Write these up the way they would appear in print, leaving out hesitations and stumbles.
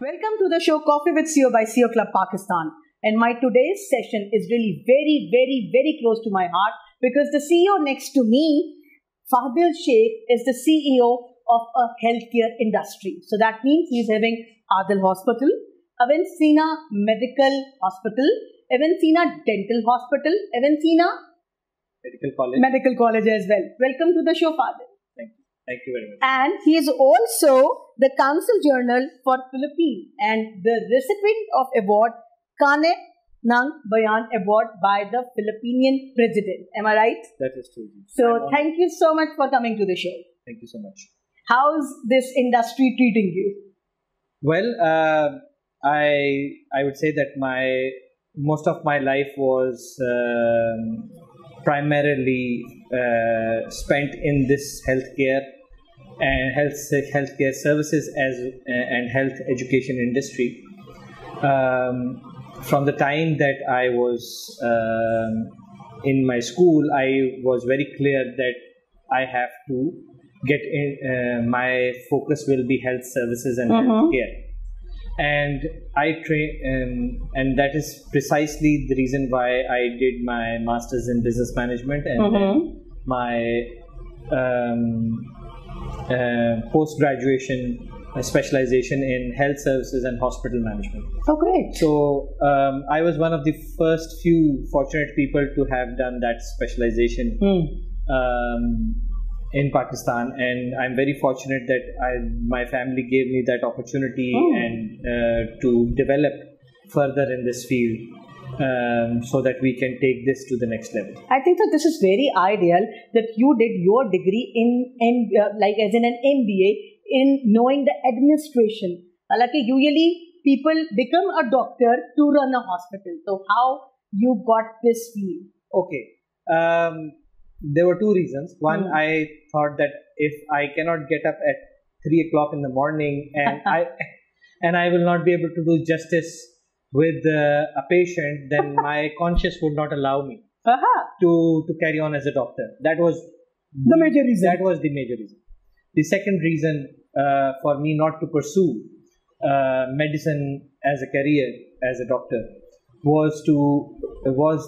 Welcome to the show Coffee with CEO by CEO Club Pakistan. And my today's session is really very close to my heart because the CEO next to me, Fadil Sheikh, is the CEO of a healthcare industry. So that means he's having Adil Hospital, Avencina Medical Hospital, Avencina Dental Hospital, Avencina Medical College as well. Welcome to the show, Fadil. Thank you very much. And he is also the Council Journal for Philippines and the recipient of award Kane Nang Bayan Award by the Philippine President. Am I right? That is true. So thank you so much for coming to the show. Thank you so much. How's this industry treating you? Well, I would say that most of my life was primarily spent in this healthcare and healthcare services and health education industry. From the time that I was in my school, I was very clear that I have to get in. My focus will be health services and healthcare, and and that is precisely the reason why I did my master's in business management and then my post-graduation specialization in health services and hospital management. Oh, great. So I was one of the first few fortunate people to have done that specialization in Pakistan, and I'm very fortunate that my family gave me that opportunity and to develop further in this field. So that we can take this to the next level. I think that this is very ideal that you did your degree in like as in an MBA in knowing the administration. Like usually people become a doctor to run a hospital. So how you got this field? Okay. There were two reasons. One, I thought that if I cannot get up at 3 o'clock in the morning and I will not be able to do justice with a patient, then my conscience would not allow me to carry on as a doctor. That was the major reason. That was the major reason. The second reason for me not to pursue medicine as a career as a doctor was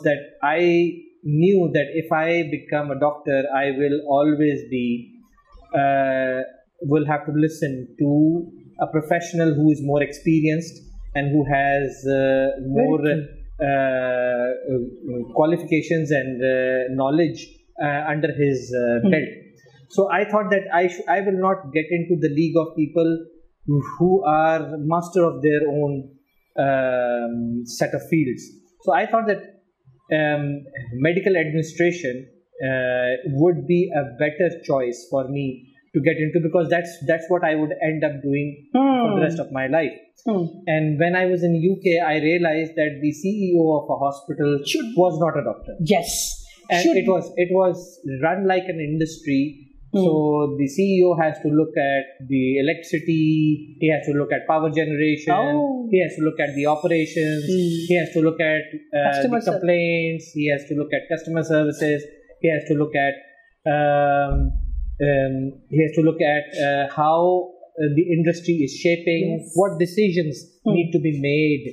that I knew that if I become a doctor, I will always will have to listen to a professional who is more experienced and who has more qualifications and knowledge under his belt. So I thought that I will not get into the league of people who are master of their own set of fields. So I thought that medical administration would be a better choice for me to get into, because that's what I would end up doing for the rest of my life. And when I was in UK, I realized that the CEO of a hospital was not a doctor. Yes, and it was run like an industry. So the CEO has to look at the electricity, he has to look at power generation, he has to look at the operations, he has to look at the complaints, he has to look at customer services, he has to look at how the industry is shaping, what decisions need to be made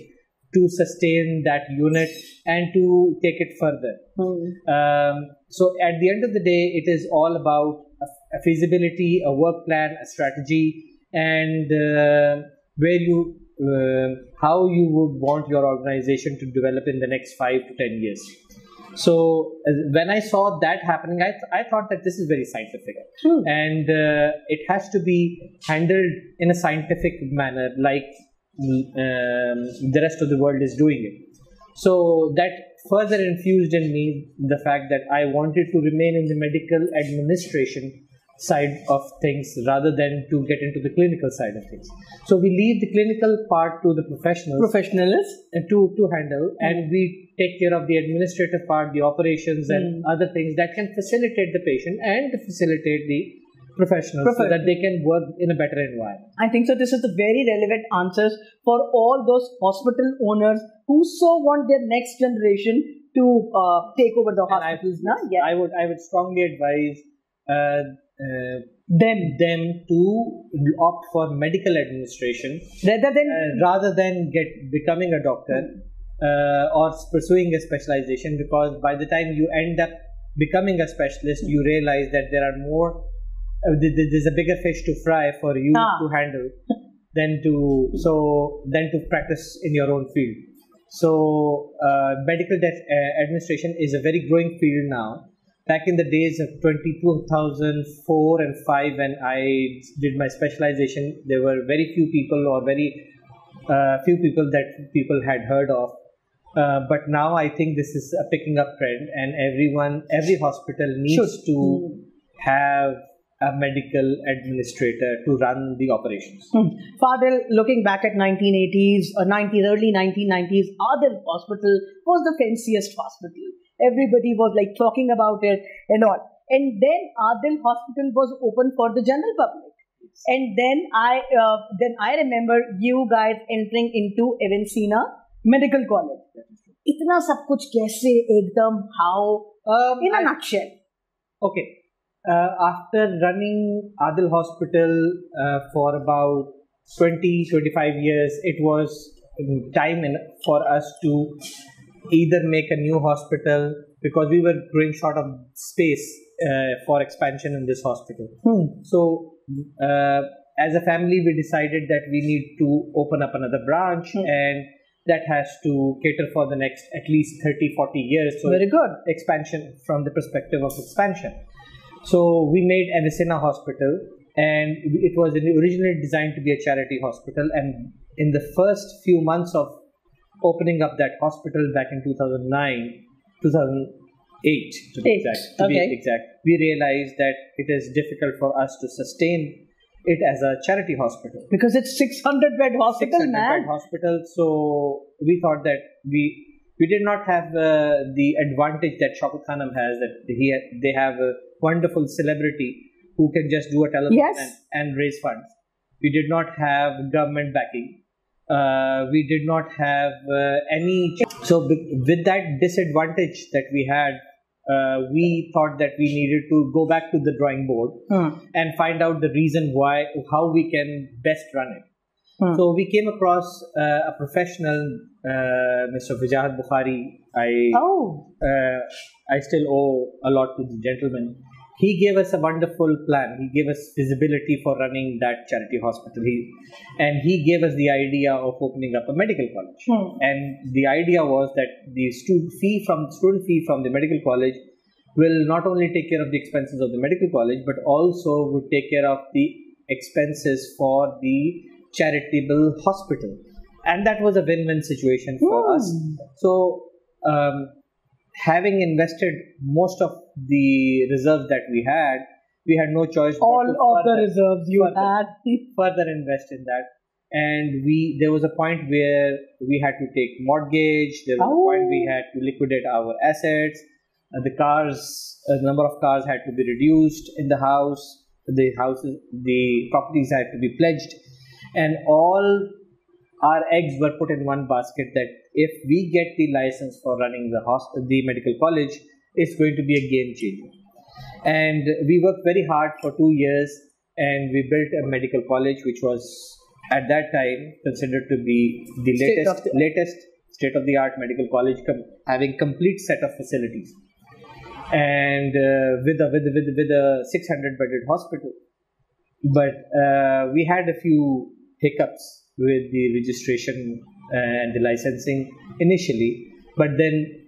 to sustain that unit and to take it further. So at the end of the day, it is all about a feasibility, a work plan, a strategy, and how you would want your organization to develop in the next 5 to 10 years. So when I saw that happening, I thought that this is very scientific, and it has to be handled in a scientific manner, like the rest of the world is doing it. So that further infused in me the fact that I wanted to remain in the medical administration side of things rather than to get into the clinical side of things. So we leave the clinical part to the professionals to handle, and we take care of the administrative part, the operations and other things that can facilitate the patient and facilitate the professionals so that they can work in a better environment. I think so. This is the very relevant answers for all those hospital owners who so want their next generation to take over the hospitals. I would strongly advise them to opt for medical administration rather than becoming a doctor or pursuing a specialization, because by the time you end up becoming a specialist, you realize that there are more there's a bigger fish to fry for you to handle than to practice in your own field. So medical administration is a very growing field now. Back in the days of 2004 and 5, when I did my specialization, there were very few people or very few people that people had heard of. But now I think this is a picking up trend, and every hospital needs to have a medical administrator to run the operations. Fadil, looking back at 1980s or early 1990s, Adil Hospital was the fanciest hospital. Everybody was like talking about it and all. And then Adil Hospital was open for the general public. And then I remember you guys entering into Evansina Medical College. Itna sab kuch kaise ekdam, how, in a nutshell. Okay. After running Adil Hospital for about 20-25 years, it was time for us to either make a new hospital, because we were growing short of space for expansion in this hospital. So as a family, we decided that we need to open up another branch, and that has to cater for the next at least 30-40 years. So very good. Expansion from the perspective of expansion. So we made Evansina Hospital, and it was originally designed to be a charity hospital. And in the first few months of opening up that hospital back in 2008, to be exact, we realized that it is difficult for us to sustain it as a charity hospital. Because it's 600-bed hospital, 600-bed hospital. So we thought that we did not have the advantage that Shaukat Khanum has, that they have a wonderful celebrity who can just do a telethon and raise funds. We did not have government backing. We did not have any. So with that disadvantage that we had, we thought that we needed to go back to the drawing board and find out the reason how we can best run it. So we came across a professional, Mr. Vijahat Bukhari. I still owe a lot to the gentleman. He gave us a wonderful plan. He gave us visibility for running that charity hospital. And he gave us the idea of opening up a medical college. And the idea was that the student fee from the medical college will not only take care of the expenses of the medical college, but also would take care of the expenses for the charitable hospital. And that was a win-win situation for us. So having invested most of the reserves that we had no choice all of the reserves you had further invest in that. And there was a point where we had to take mortgage. There was a point we had to liquidate our assets. The number of cars had to be reduced in the house. The properties had to be pledged, and all our eggs were put in one basket, that if we get the license for running the medical college, it's going to be a game changer. And we worked very hard for 2 years, and we built a medical college which was at that time considered to be the latest state-of-the-art medical college, having complete set of facilities, and with a 600-bedded hospital. But we had a few hiccups with the registration and the licensing initially, but then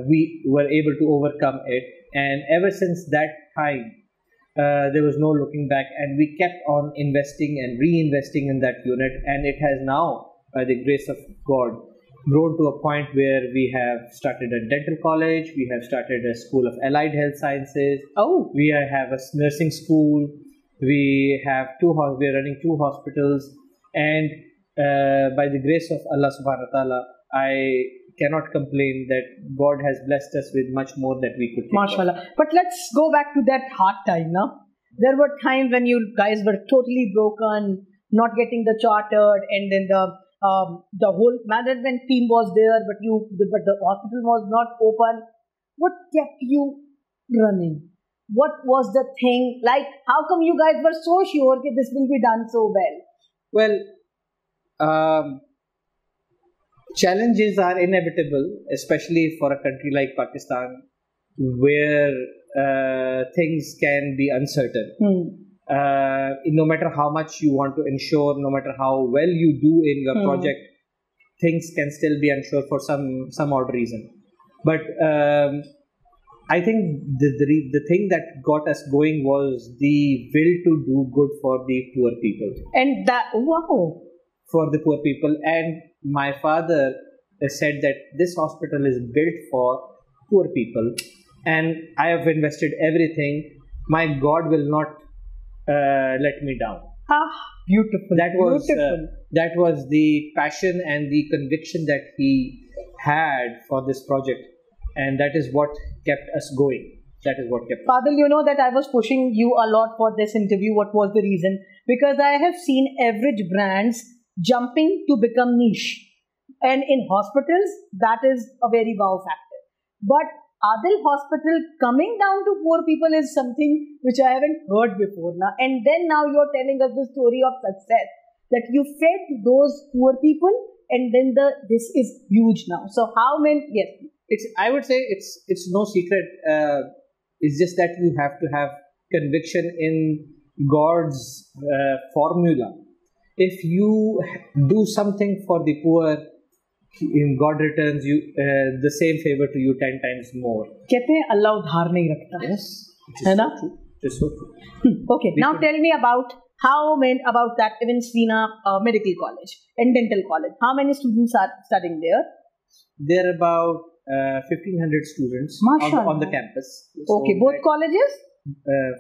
we were able to overcome it, and ever since that time there was no looking back, and we kept on investing and reinvesting in that unit, and it has now, by the grace of God, grown to a point where we have started a dental college, we have started a school of allied health sciences, we have a nursing school, we are running 2 hospitals, and by the grace of Allah subhanahu wa ta'ala, I cannot complain that God has blessed us with much more that we could take. MashaAllah. But let's go back to that hard time now. There were times when you guys were totally broken, not getting the chartered, and then the whole management team was there, but the hospital was not open. What kept you running? what was the thing? Like, how come you guys were so sure that this will be done so well? Well, challenges are inevitable, especially for a country like Pakistan, where things can be uncertain. No matter how much you want to ensure, no matter how well you do in your project, things can still be unsure for some odd reason. But I think the thing that got us going was the will to do good for the poor people. And that, wow. For the poor people. And my father said that this hospital is built for poor people. And I have invested everything. My God will not let me down. Beautiful. That was the passion and the conviction that he had for this project. And that is what kept us going. Fadil, you know that I was pushing you a lot for this interview. What was the reason? Because I have seen average brands jumping to become niche. And in hospitals, that is a very wow factor. But Adil Hospital coming down to poor people is something which I haven't heard before. And then now you're telling us the story of success, that you fed those poor people, and then this is huge now. So how many? Yes. I would say it's no secret. It's just that you have to have conviction in God's formula. If you do something for the poor, in God returns you the same favor to you 10 times more. कहते हैं अल्लाह उधार नहीं रखता. Yes, है ना? It's so true. Okay, now tell me about that even Srina Medical College and Dental College. How many students are studying there? There are about 1,500 students on the campus. Okay, both colleges?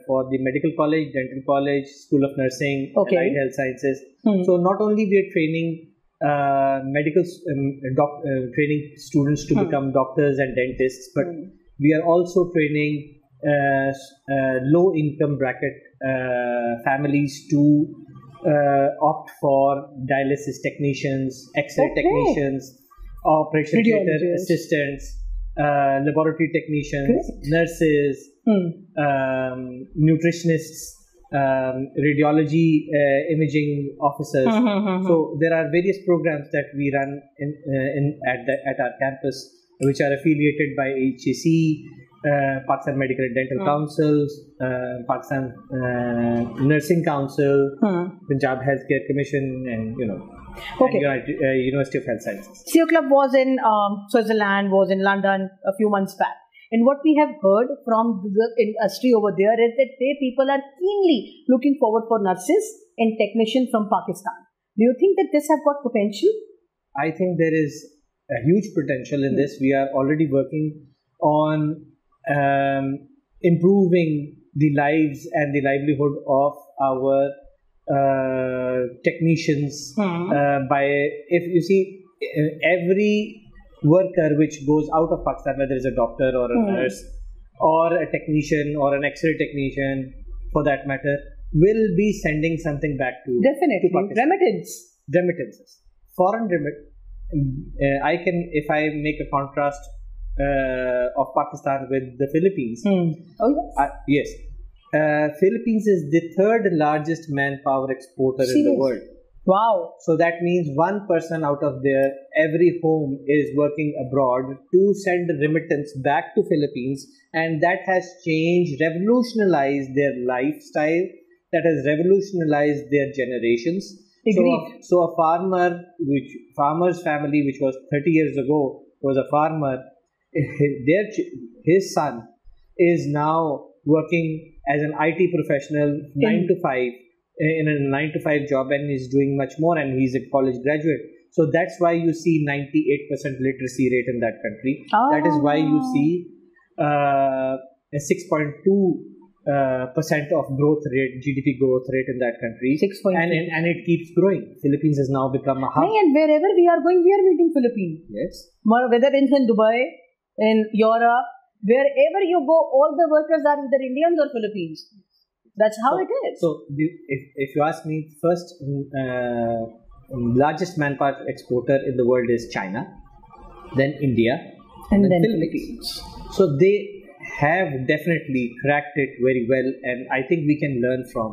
For the medical college, dental college, School of Nursing, Allied Health Sciences. So not only we are training training students to become doctors and dentists, but we are also training low income bracket families to opt for dialysis technicians, X-ray technicians, operation theatre assistants, laboratory technicians, nurses, nutritionists, radiology imaging officers. So there are various programs that we run at our campus, which are affiliated by HAC, Pakistan Medical and Dental Councils, Pakistan Nursing Council, Punjab Healthcare Commission, and University of Health Sciences. CEO Club was in Switzerland, was in London a few months back. And what we have heard from the industry over there is that people are keenly looking forward for nurses and technicians from Pakistan. Do you think that this has got potential? I think there is a huge potential in this. We are already working on improving the lives and the livelihood of our technicians if you see every worker which goes out of Pakistan, whether it's a doctor or a nurse or a technician or an X-ray technician for that matter, will be sending something back to Pakistan. Remittances. Foreign if I make a contrast of Pakistan with the Philippines. Yes. Philippines is the third largest manpower exporter in the world. Wow. So that means one person out of there, every home is working abroad to send remittance back to Philippines, and that has revolutionized their lifestyle, that has revolutionized their generations. So a farmer's family, which was 30 years ago, was a farmer, his son is now working as an IT professional, 9 to 5. In a 9 to 5 job, and he's doing much more, and he's a college graduate. So that's why you see 98% literacy rate in that country. That is why you see a 6.2% of growth rate, GDP growth rate in that country. 6.2. And it keeps growing. Philippines has now become a hub. And wherever we are going, we are meeting Philippines. Yes. Whether it's in Dubai, in Europe, wherever you go, all the workers are either Indians or Philippines. That's how it is. So, if you ask me, first largest manpower exporter in the world is China, then India, and then Philippines. So they have definitely cracked it very well, and I think we can learn from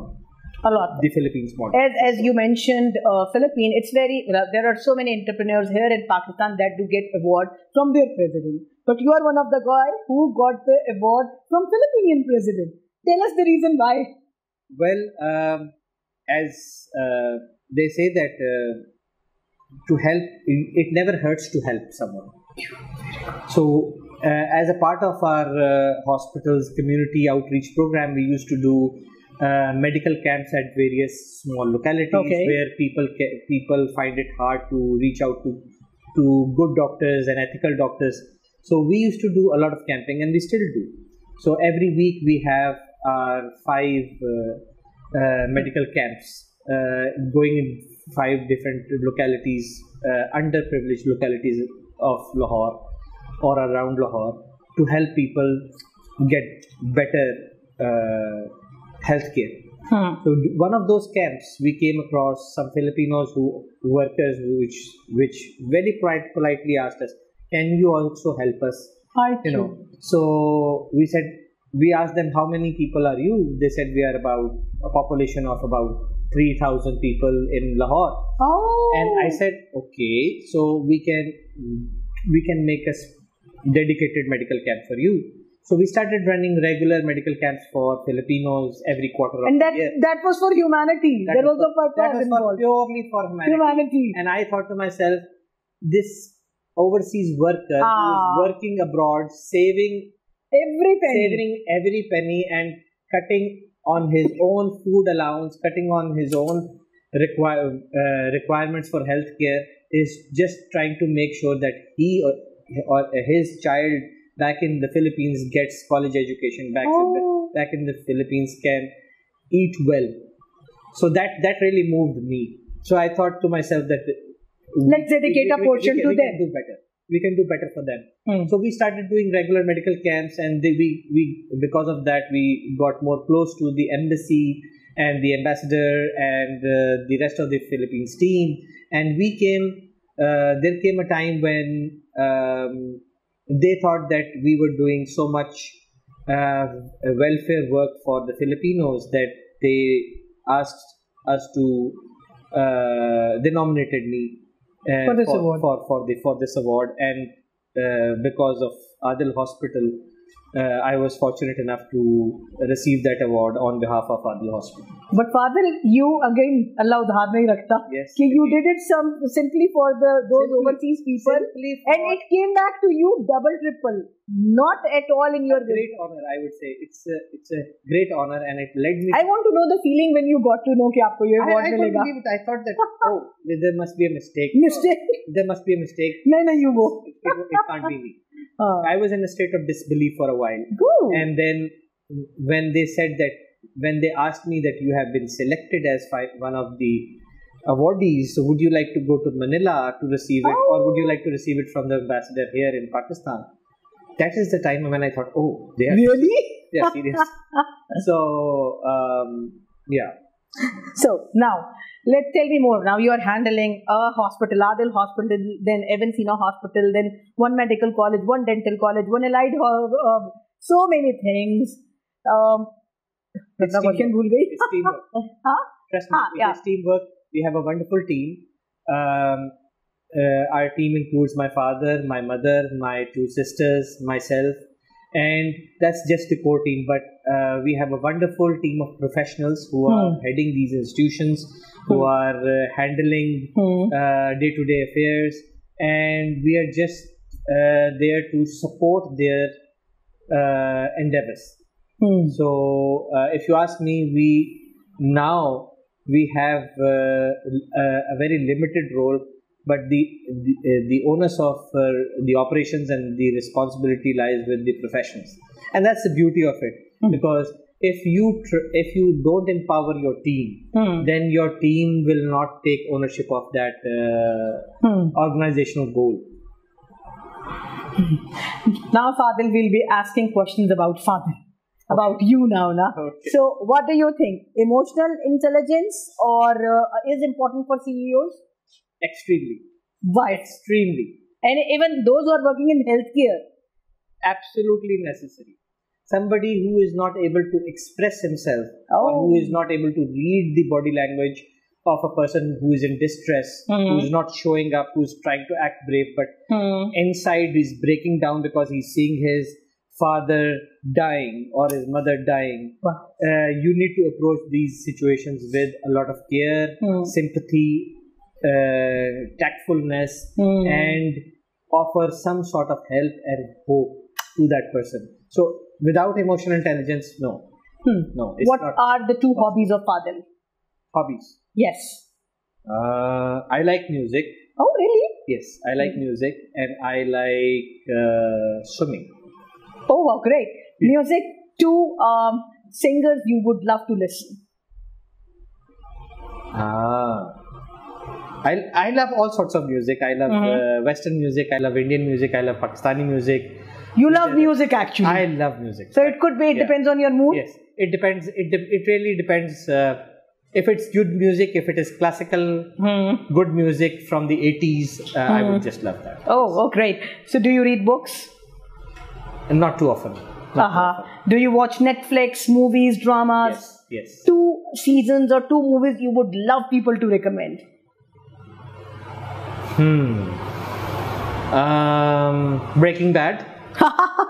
a lot. The Philippines model. As you mentioned, Philippines, it's very, there are so many entrepreneurs here in Pakistan that do get award from their president. But you are one of the guys who got the award from Philippine president. Tell us the reason why. Well, as they say that to help, it never hurts to help someone. So, as a part of our hospital's community outreach program, we used to do medical camps at various small localities where people find it hard to reach out to good doctors and ethical doctors. So we used to do a lot of camping, and we still do. So every week we have our 5 medical camps going in 5 different localities, underprivileged localities of Lahore or around Lahore, to help people get better healthcare. So one of those camps, we came across some Filipinos workers which very politely asked us, "Can you also help us?" So we asked them, "How many people are you?" They said, "We are about a population of about 3,000 people in Lahore." And I said, "Okay, so we can make a dedicated medical camp for you." So we started running regular medical camps for Filipinos every quarter of the year. And that was for humanity. There was a purpose involved. Purely for humanity. And I thought to myself, this overseas worker who is working abroad, saving every penny and cutting on his own food allowance, cutting on his own requirements for healthcare, is just trying to make sure that he or his child back in the Philippines gets college education, back in the Philippines can eat well. So that really moved me. So I thought to myself that let's dedicate a portion to them. We can do better for them. So we started doing regular medical camps, and we because of that we got more close to the embassy and the ambassador and the rest of the Philippines team. And there came a time when they thought that we were doing so much welfare work for the Filipinos that they asked us to they nominated me for this award. For this award. And because of Adil Hospital, I was fortunate enough to receive that award on behalf of Adil Hospital. But Fadil, you again, Allah udhar nahi rakhta. Yes. You did it simply for those overseas people, and it came back to you double, triple. Not at all in your great honor, I would say. It's a great honor, and it led me. I want to know the feeling when you got to know कि आपको ये award मिलेगा. I couldn't believe it. I thought that there must be a mistake. There must be a mistake. नहीं वो. It can't be me. I was in a state of disbelief for a while. And then when they said that, when they asked me that you have been selected as one of the awardees, so would you like to go to Manila to receive it, or would you like to receive it from the ambassador here in Pakistan? That is the time when I thought, oh, they are really? They are serious. So, yeah. So now, tell me more. Now you are handling a hospital, Adil Hospital, then Evansina Hospital, then one medical college, one dental college, one allied, so many things. It's teamwork. Trust me, it's teamwork. We have a wonderful team. Our team includes my father, my mother, my 2 sisters, myself, and that's just the core team. But we have a wonderful team of professionals who are heading these institutions, who are handling day-to-day affairs, and we are just there to support their endeavors. So if you ask me, we have a very limited role, but the onus of the operations and the responsibility lies with the professionals, and that's the beauty of it. Because if you don't empower your team, then your team will not take ownership of that organizational goal. Now Fadil will be asking questions about Fadil. About you now. Okay. So what do you think? Emotional intelligence or is important for CEOs? Extremely. Why? Extremely. And even those who are working in healthcare? Absolutely necessary. somebody who is not able to express himself, or who is not able to read the body language of a person who is in distress, who is not showing up, who is trying to act brave, but inside is breaking down because he's seeing his father dying or his mother dying. Wow. You need to approach these situations with a lot of care, sympathy, tactfulness, and offer some sort of help and hope to that person. So without emotional intelligence, no. No. What are the two hobbies of Fadil? Hobbies? Yes. I like music. Oh, really? Yes, I like music, and I like swimming. Oh, wow, great. Music, two singers you would love to listen. I love all sorts of music. I love Western music. I love Indian music. I love Pakistani music. You love music, actually. I love music. So it could be. It depends on your mood. Yes, it depends. It really depends. If it's good music, if it is classical, good music from the 80s, I would just love that. Oh, great. So do you read books? And not too often. Do you watch Netflix, movies, dramas? Yes. 2 seasons or 2 movies you would love people to recommend? Breaking Bad.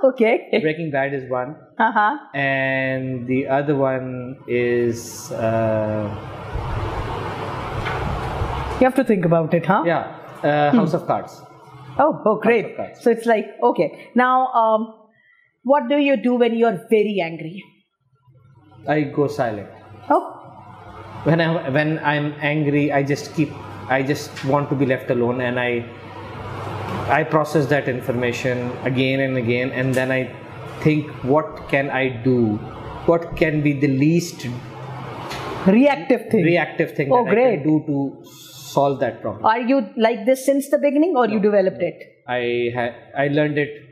Okay. Breaking Bad is one. And the other one is... you have to think about it, huh? Yeah. House of Cards. Oh, great. So it's like, okay. Now, what do you do when you're very angry? I go silent. Oh. When I'm angry, I just want to be left alone, and I process that information again and again, and then I think, what can I do? What can be the least reactive thing that I can do to solve that problem? Are you like this since the beginning, or you developed it? I learned it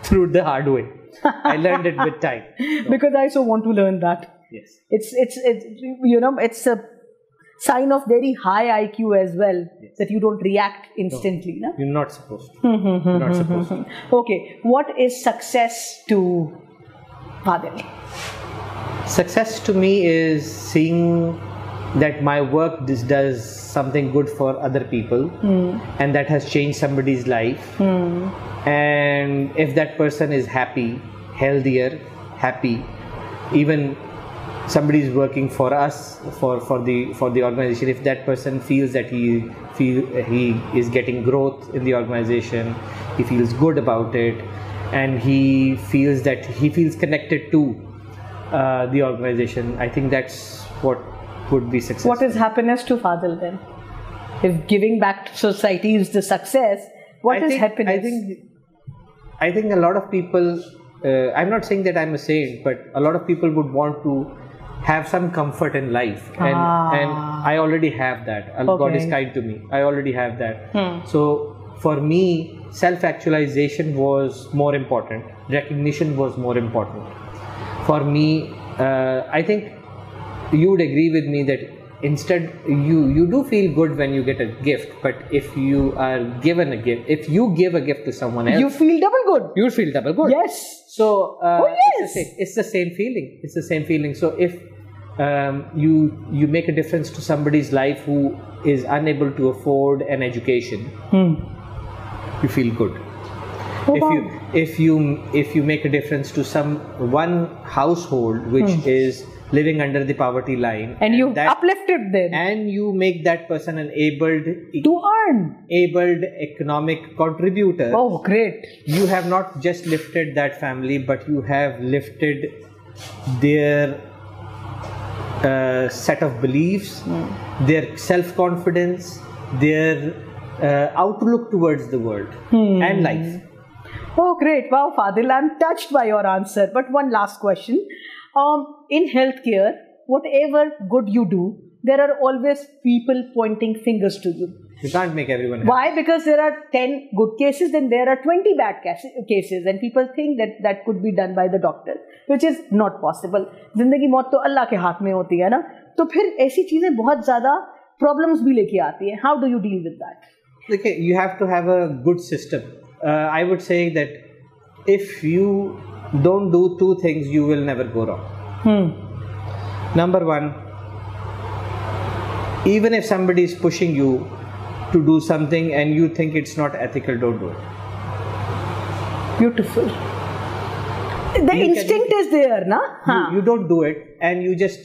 through the hard way. I learned it with time. Because I also want to learn that. Yes. It's a sign of very high IQ as well, that you don't react instantly. No? You're not supposed to. You're not supposed to. Okay. What is success to Fadil? Success to me is seeing that my work does something good for other people, and that has changed somebody's life. And if that person is happy, healthier, happy, even somebody is working for us, for the organization, if that person feels that he is getting growth in the organization, he feels good about it, and he feels connected to the organization, I think that's what would be success. What is happiness to Fadil then? If giving back to society is the success, what is happiness? I think a lot of people, I'm not saying that I'm a saint, but a lot of people would want to have some comfort in life, and I already have that. God is kind to me. I already have that. So for me, self-actualization was more important. Recognition was more important. For me, I think you would agree with me that instead you do feel good when you get a gift, but if you are given a gift, if you give a gift to someone else, you feel double good. You feel double good. Yes. So yes. It's the same feeling. It's the same feeling. So if you make a difference to somebody's life who is unable to afford an education, you feel good. If you make a difference to one household which is living under the poverty line, and you uplifted them, and you make that person an abled economic contributor. Oh, great. You have not just lifted that family, but you have lifted their set of beliefs, their self-confidence, their outlook towards the world and life. Oh, great. Wow, Fadil, I'm touched by your answer. But one last question. In healthcare, whatever good you do, there are always people pointing fingers to you. You can't make everyone happy. Why? Because there are 10 good cases, then there are 20 bad cases, and people think that could be done by the doctor, which is not possible. जिंदगी मौत तो अल्लाह के हाथ में होती है ना, तो फिर ऐसी चीजें बहुत ज़्यादा problems भी लेके आती हैं. How do you deal with that? Okay, you have to have a good system. I would say that if you don't do two things you will never go wrong. Number one, even if somebody is pushing you to do something and you think it's not ethical, don't do it. Beautiful. The instinct is there, na? You don't do it, and you just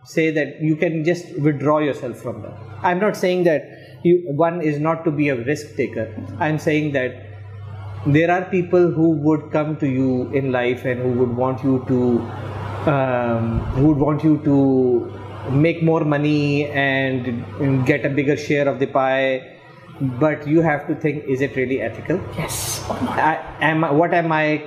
say that you can just withdraw yourself from that. I'm not saying that one is not to be a risk taker. I'm saying that there are people who would come to you in life and who would want you to make more money and get a bigger share of the pie, but you have to think, is it really ethical? Yes or not? What am I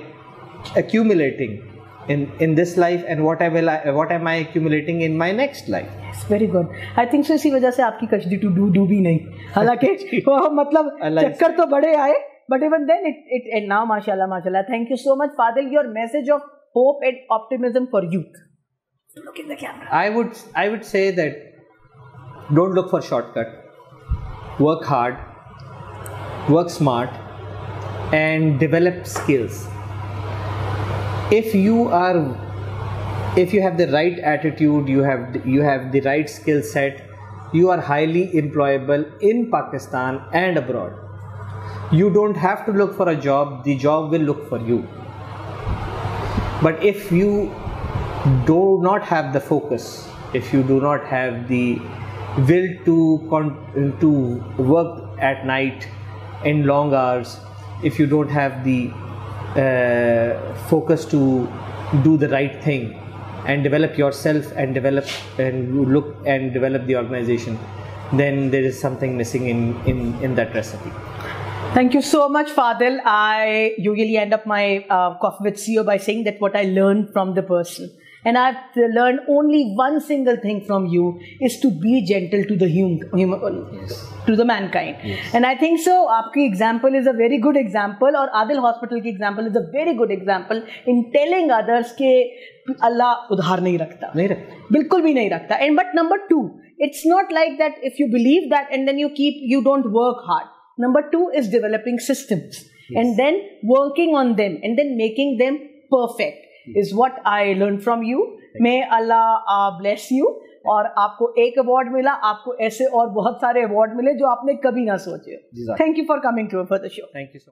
accumulating in this life, and what am I accumulating in my next life? Yes, very good. I think so. इसी वजह से आपकी कश्ती to do भी नहीं. हालांकि वो मतलब चक्कर तो बड़े आए, but even then it now mashallah. Thank you so much, Fadil. Your message of hope and optimism for youth. Look in the camera. I would say that don't look for shortcut. Work hard, work smart, and develop skills. If you have the right attitude, you have the right skill set, you are highly employable in Pakistan and abroad. You don't have to look for a job, the job will look for you. But if you do not have the focus, if you do not have the will to work at night in long hours, if you don't have the focus to do the right thing and develop yourself and develop the organization, then there is something missing in that recipe. Thank you so much, Fadil. I usually end up my coffee with CEO by saying that what I learned from the person. And I've learned only one single thing from you is to be gentle to the to the mankind. Yes. And I think so. Aapki example is a very good example, or Adil Hospital ki example is a very good example in telling others ke Allah udhar nahi rakhta. Bilkul bhi nahi rakhta. And but number two, it's not like that if you believe that and then you don't work hard. Number two is developing systems and then working on them and then making them perfect. Is what I learned from you. May Allah bless you. और आपको एक award मिला, आपको ऐसे और बहुत सारे award मिले जो आपने कभी ना सोचे. Thank you for coming to the show. Thank you so much.